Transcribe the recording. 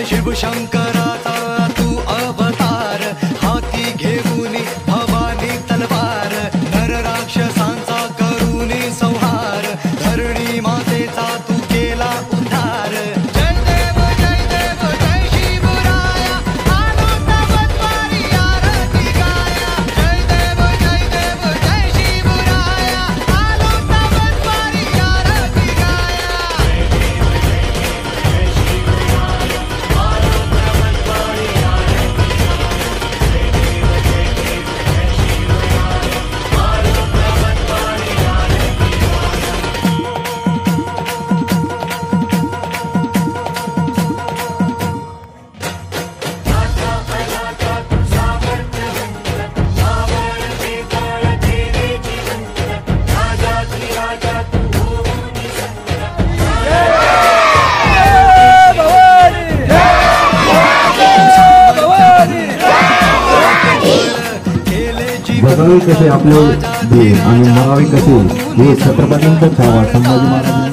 शिवशंकराचा तू अवतार, हाती घेऊन भवानी तलवार, नर राक्षसांचा करूनी संहार, धरणी मातेचा तू केला उद्धार। जय देव जय देव जय शिवराया, आलो तवद्वारी आरती गाया। जय देव जय देव जय शिवराया, आलो तवद्वारी आरती गाया। बघावे कसे आपले देव आणि मरावे कसे हे छत्रपतींचा छावा संभाजी महाराज